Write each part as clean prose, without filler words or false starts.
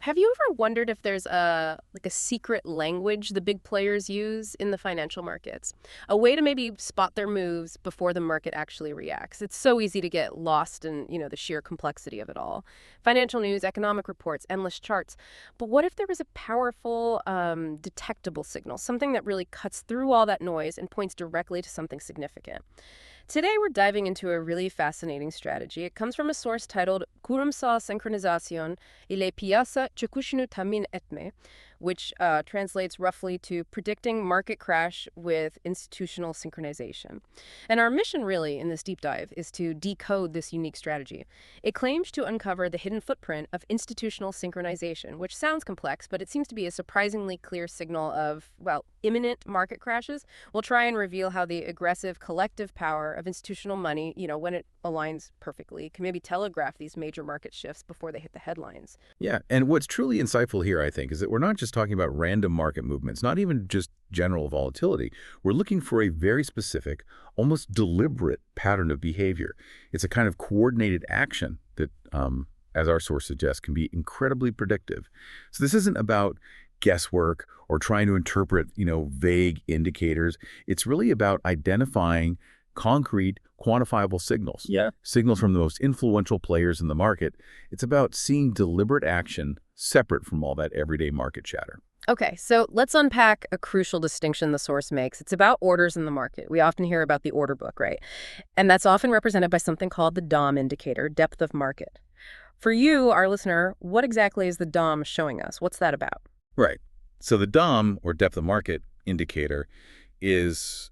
Have you ever wondered if there's a secret language the big players use in the financial markets? A way to maybe spot their moves before the market actually reacts. It's so easy to get lost in, the sheer complexity of it all. Financial news, economic reports, endless charts. But what if there was a powerful, detectable signal, something that really cuts through all that noise and points directly to something significant? Today, we're diving into a really fascinating strategy. It comes from a source titled Kurumsal Synchronización y le Piazza Çöküşünü Tahmin Etme, which translates roughly to predicting market crash with institutional synchronization. And our mission, really, in this deep dive is to decode this unique strategy. It claims to uncover the hidden footprint of institutional synchronization, which sounds complex, but it seems to be a surprisingly clear signal of, well, imminent market crashes. We'll try and reveal how the aggressive collective power of institutional money, when it aligns perfectly, can maybe telegraph these major market shifts before they hit the headlines. Yeah, and what's truly insightful here, I think, is that we're not just talking about random market movements, not even just general volatility. We're looking for a very specific, almost deliberate pattern of behavior. It's a kind of coordinated action that, as our source suggests, can be incredibly predictive. So this isn't about guesswork or trying to interpret, vague indicators. It's really about identifying concrete, quantifiable signals. Yeah. Signals from the most influential players in the market. It's about seeing deliberate action separate from all that everyday market chatter. Okay, so let's unpack a crucial distinction the source makes. It's about orders in the market. We often hear about the order book, right? And that's often represented by something called the DOM indicator, depth of market. For you, our listener, what exactly is the DOM showing us? What's that about? Right. So the DOM, or depth of market indicator, is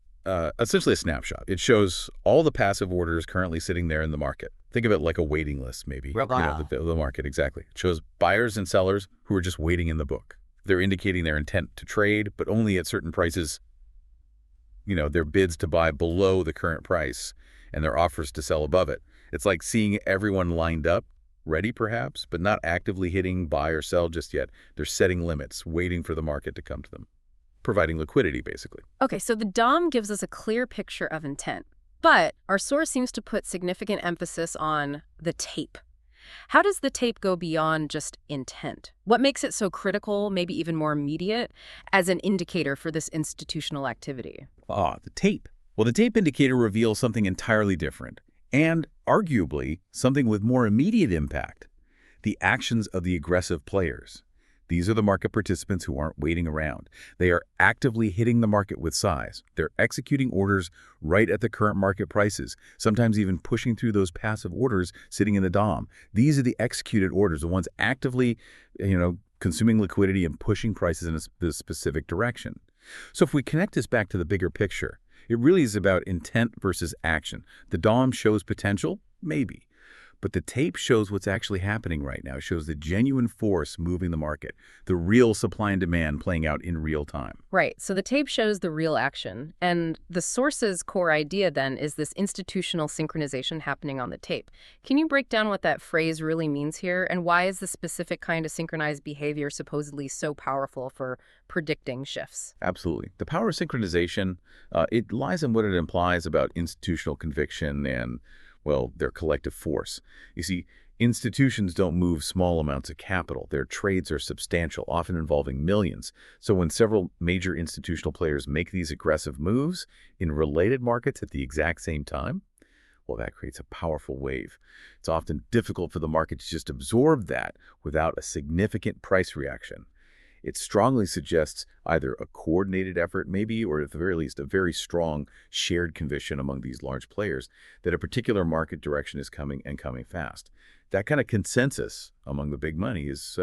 essentially a snapshot. It shows all the passive orders currently sitting there in the market. Think of it like a waiting list, maybe. Wow. The market, exactly. It shows buyers and sellers who are just waiting in the book. They're indicating their intent to trade, but only at certain prices, their bids to buy below the current price and their offers to sell above it. It's like seeing everyone lined up, ready perhaps, but not actively hitting buy or sell just yet. They're setting limits, waiting for the market to come to them, providing liquidity, basically. Okay, so the DOM gives us a clear picture of intent, but our source seems to put significant emphasis on the tape. How does the tape go beyond just intent? What makes it so critical, maybe even more immediate, as an indicator for this institutional activity? The tape. Well, the tape indicator reveals something entirely different, and arguably something with more immediate impact: the actions of the aggressive players. These are the market participants who aren't waiting around. They are actively hitting the market with size. They're executing orders right at the current market prices, sometimes even pushing through those passive orders sitting in the DOM. These are the executed orders, the ones actively, consuming liquidity and pushing prices in this specific direction. So if we connect this back to the bigger picture, it really is about intent versus action. The DOM shows potential, maybe. But the tape shows what's actually happening right now. It shows the genuine force moving the market, the real supply and demand playing out in real time. Right, so the tape shows the real action, and the source's core idea then is this institutional synchronization happening on the tape. Can you break down what that phrase really means here, and why is the specific kind of synchronized behavior supposedly so powerful for predicting shifts? Absolutely. The power of synchronization, it lies in what it implies about institutional conviction and, well, their collective force. You see, institutions don't move small amounts of capital. Their trades are substantial, often involving millions. So when several major institutional players make these aggressive moves in related markets at the exact same time, well, that creates a powerful wave. It's often difficult for the market to just absorb that without a significant price reaction. It strongly suggests either a coordinated effort, maybe, or at the very least, a very strong shared conviction among these large players that a particular market direction is coming and coming fast. That kind of consensus among the big money is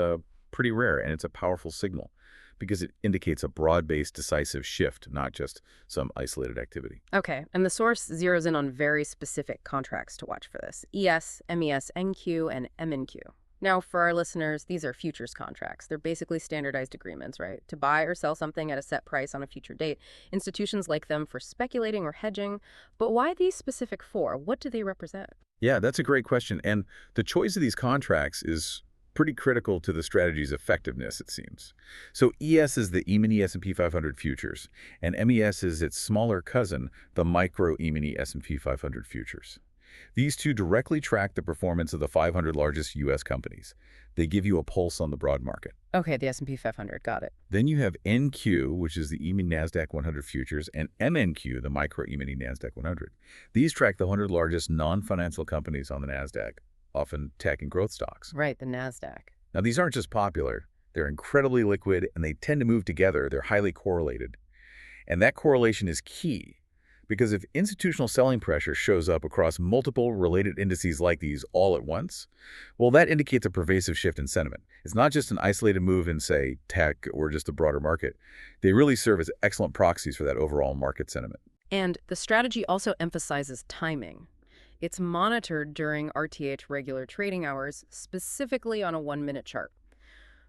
pretty rare, and it's a powerful signal because it indicates a broad-based decisive shift, not just some isolated activity. Okay, and the source zeroes in on very specific contracts to watch for this: ES, MES, NQ, and MNQ. Now, for our listeners, these are futures contracts. They're basically standardized agreements, right? To buy or sell something at a set price on a future date. Institutions like them for speculating or hedging. But why these specific four? What do they represent? Yeah, that's a great question. And the choice of these contracts is pretty critical to the strategy's effectiveness, it seems. So ES is the E-mini S&P 500 futures, and MES is its smaller cousin, the micro E-mini S&P 500 futures. These two directly track the performance of the 500 largest U.S. companies. They give you a pulse on the broad market. Okay, the S&P 500, got it. Then you have NQ, which is the E-mini NASDAQ 100 futures, and MNQ, the micro E-mini NASDAQ 100. These track the 100 largest non-financial companies on the NASDAQ, often tech and growth stocks. Right, the NASDAQ. Now, these aren't just popular. They're incredibly liquid, and they tend to move together. They're highly correlated. And that correlation is key, because if institutional selling pressure shows up across multiple related indices like these all at once, well, that indicates a pervasive shift in sentiment. It's not just an isolated move in, say, tech or just the broader market. They really serve as excellent proxies for that overall market sentiment. And the strategy also emphasizes timing. It's monitored during RTH regular trading hours, specifically on a 1-minute chart.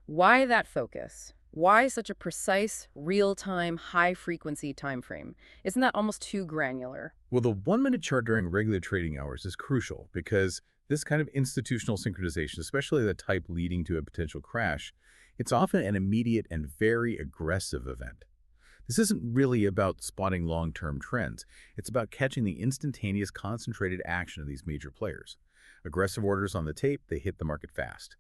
Why that focus? Why such a precise, real-time, high-frequency time frame? Isn't that almost too granular? Well, the 1-minute chart during regular trading hours is crucial because this kind of institutional synchronization, especially the type leading to a potential crash, it's often an immediate and very aggressive event. This isn't really about spotting long-term trends. It's about catching the instantaneous, concentrated action of these major players. Aggressive orders on the tape, they hit the market fast.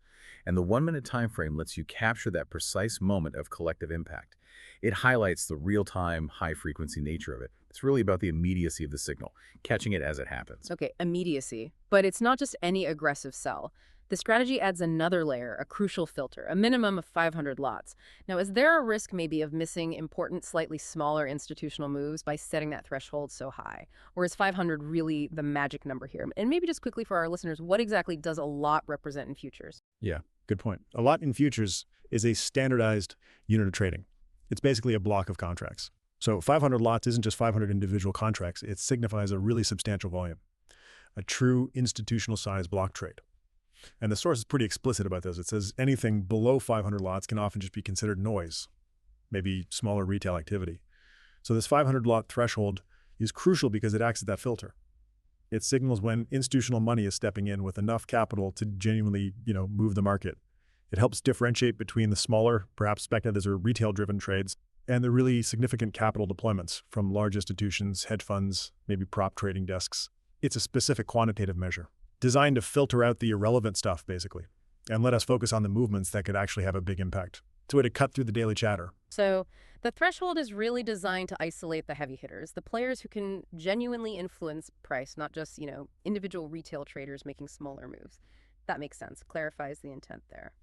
And the 1-minute time frame lets you capture that precise moment of collective impact. It highlights the real-time, high-frequency nature of it. It's really about the immediacy of the signal, catching it as it happens. Okay, immediacy. But it's not just any aggressive sell. The strategy adds another layer, a crucial filter, a minimum of 500 lots. Now, is there a risk maybe of missing important, slightly smaller institutional moves by setting that threshold so high? Or is 500 really the magic number here? And maybe just quickly for our listeners, what exactly does a lot represent in futures? Yeah, good point. A lot in futures is a standardized unit of trading. It's basically a block of contracts. So 500 lots isn't just 500 individual contracts. It signifies a really substantial volume, a true institutional size block trade. And the source is pretty explicit about this. It says anything below 500 lots can often just be considered noise, maybe smaller retail activity. So this 500 lot threshold is crucial because it acts as that filter. It signals when institutional money is stepping in with enough capital to genuinely, move the market. It helps differentiate between the smaller, perhaps speculative or retail-driven trades, and the really significant capital deployments from large institutions, hedge funds, maybe prop trading desks. It's a specific quantitative measure, designed to filter out the irrelevant stuff, basically, and let us focus on the movements that could actually have a big impact. It's a way to cut through the daily chatter. So the threshold is really designed to isolate the heavy hitters, the players who can genuinely influence price, not just, individual retail traders making smaller moves. That makes sense. Clarifies the intent there.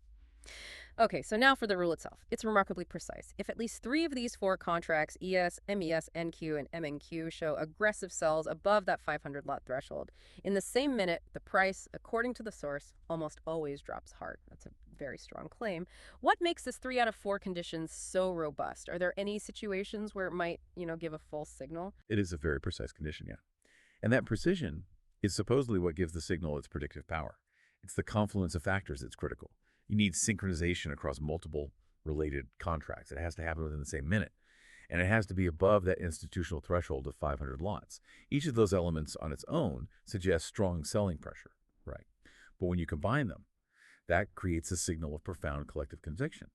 Okay, so now for the rule itself. It's remarkably precise. If at least 3 of these 4 contracts, ES, MES, NQ, and MNQ, show aggressive sells above that 500 lot threshold, in the same minute, the price, according to the source, almost always drops hard. That's a very strong claim. What makes this 3 out of 4 conditions so robust? Are there any situations where it might, give a false signal? It is a very precise condition, yeah. And that precision is supposedly what gives the signal its predictive power. It's the confluence of factors that's critical. You need synchronization across multiple related contracts. It has to happen within the same minute. And it has to be above that institutional threshold of 500 lots. Each of those elements on its own suggests strong selling pressure, right? But when you combine them, that creates a signal of profound collective conviction.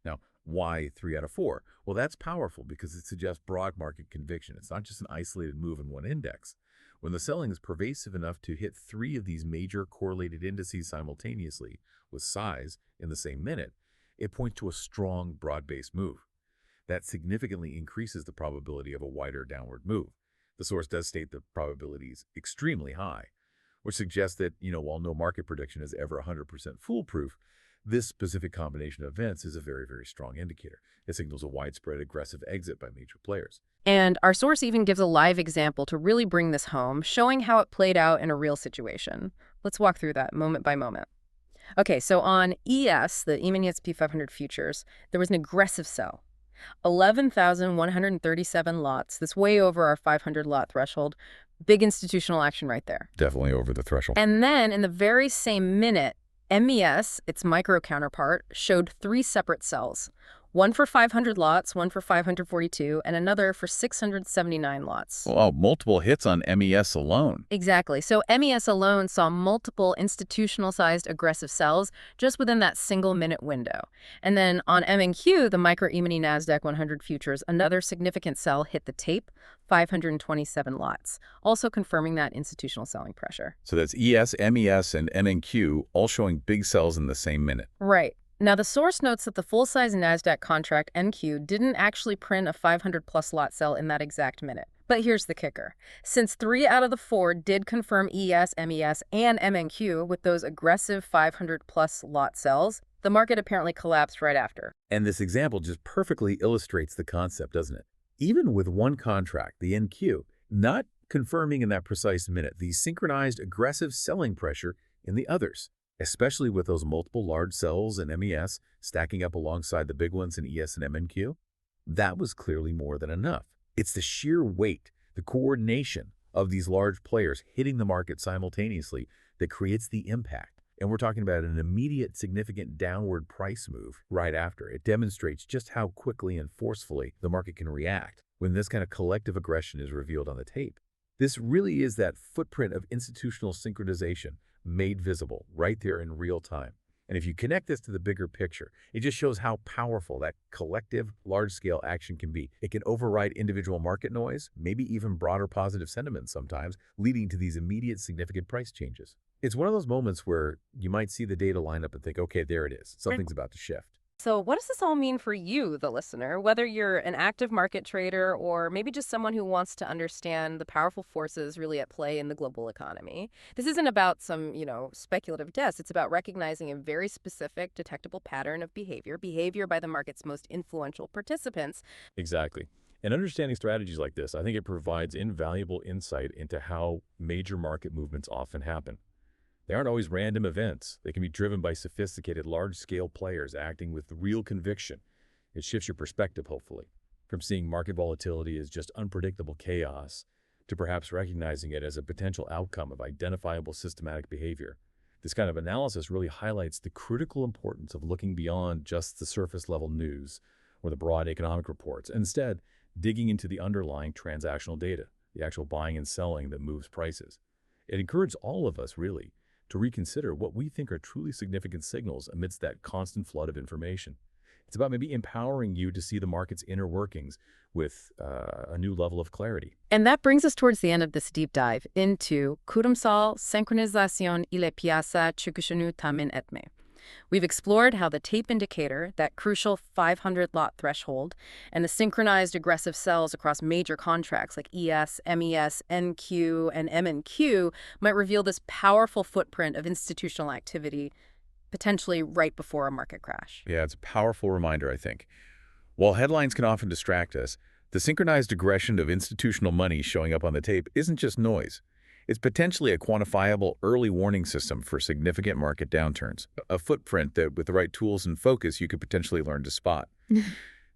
Now, why 3 out of 4? Well, that's powerful because it suggests broad market conviction. It's not just an isolated move in one index. When the selling is pervasive enough to hit 3 of these major correlated indices simultaneously with size in the same minute, it points to a strong, broad-based move. That significantly increases the probability of a wider downward move. The source does state the probability is extremely high, which suggests that, while no market prediction is ever 100% foolproof, this specific combination of events is a very, very strong indicator. It signals a widespread aggressive exit by major players. And our source even gives a live example to really bring this home, showing how it played out in a real situation. Let's walk through that moment by moment. Okay, so on ES, the E-mini S&P 500 futures, there was an aggressive sell. 11,137 lots. That's way over our 500 lot threshold. Big institutional action right there. Definitely over the threshold. And then in the very same minute, MES, its micro counterpart, showed 3 separate sells. One for 500 lots, one for 542, and another for 679 lots. Wow, multiple hits on MES alone. Exactly. So MES alone saw multiple institutional-sized aggressive sells just within that single-minute window. And then on MNQ, the Micro E-mini NASDAQ 100 futures, another significant sell hit the tape, 527 lots, also confirming that institutional selling pressure. So that's ES, MES, and MNQ all showing big sells in the same minute. Right. Now, the source notes that the full-size NASDAQ contract NQ didn't actually print a 500-plus lot sell in that exact minute. But here's the kicker. Since 3 out of the 4 did confirm ES, MES, and MNQ with those aggressive 500-plus lot sells, the market apparently collapsed right after. And this example just perfectly illustrates the concept, doesn't it? Even with one contract, the NQ, not confirming in that precise minute the synchronized aggressive selling pressure in the others, especially with those multiple large sells in MES stacking up alongside the big ones in ES and MNQ, that was clearly more than enough. It's the sheer weight, the coordination of these large players hitting the market simultaneously that creates the impact. And we're talking about an immediate, significant downward price move right after. It demonstrates just how quickly and forcefully the market can react when this kind of collective aggression is revealed on the tape. This really is that footprint of institutional synchronization made visible right there in real time. And if you connect this to the bigger picture, it just shows how powerful that collective, large-scale action can be. It can override individual market noise, maybe even broader positive sentiment sometimes, leading to these immediate, significant price changes. It's one of those moments where you might see the data line up and think, okay, there it is. Something's about to shift. So what does this all mean for you, the listener, whether you're an active market trader or maybe just someone who wants to understand the powerful forces really at play in the global economy? This isn't about some, speculative guess. It's about recognizing a very specific, detectable pattern of behavior by the market's most influential participants. Exactly. And understanding strategies like this, I think it provides invaluable insight into how major market movements often happen. They aren't always random events. They can be driven by sophisticated, large-scale players acting with real conviction. It shifts your perspective, hopefully, from seeing market volatility as just unpredictable chaos to perhaps recognizing it as a potential outcome of identifiable systematic behavior. This kind of analysis really highlights the critical importance of looking beyond just the surface-level news or the broad economic reports, and instead digging into the underlying transactional data, the actual buying and selling that moves prices. It encourages all of us, really, to reconsider what we think are truly significant signals amidst that constant flood of information. It's about maybe empowering you to see the market's inner workings with a new level of clarity. And that brings us towards the end of this deep dive into Kurumsal Synchronisation ile Piyasa Çıkışını Tahmin Etme. We've explored how the tape indicator, that crucial 500-lot threshold, and the synchronized aggressive sells across major contracts like ES, MES, NQ, and MNQ might reveal this powerful footprint of institutional activity, potentially right before a market crash. Yeah, it's a powerful reminder, I think. While headlines can often distract us, the synchronized aggression of institutional money showing up on the tape isn't just noise. It's potentially a quantifiable early warning system for significant market downturns, a footprint that, with the right tools and focus, you could potentially learn to spot.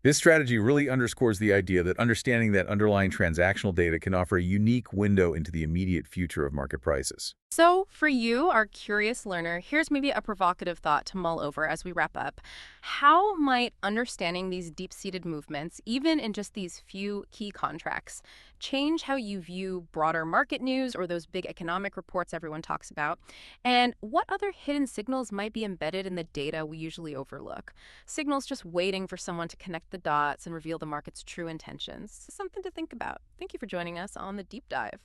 This strategy really underscores the idea that understanding that underlying transactional data can offer a unique window into the immediate future of market prices. So for you, our curious learner, here's maybe a provocative thought to mull over as we wrap up. How might understanding these deep-seated movements, even in just these few key contracts, change how you view broader market news or those big economic reports everyone talks about? And what other hidden signals might be embedded in the data we usually overlook? Signals just waiting for someone to connect the dots and reveal the market's true intentions. Something to think about. Thank you for joining us on The Deep Dive.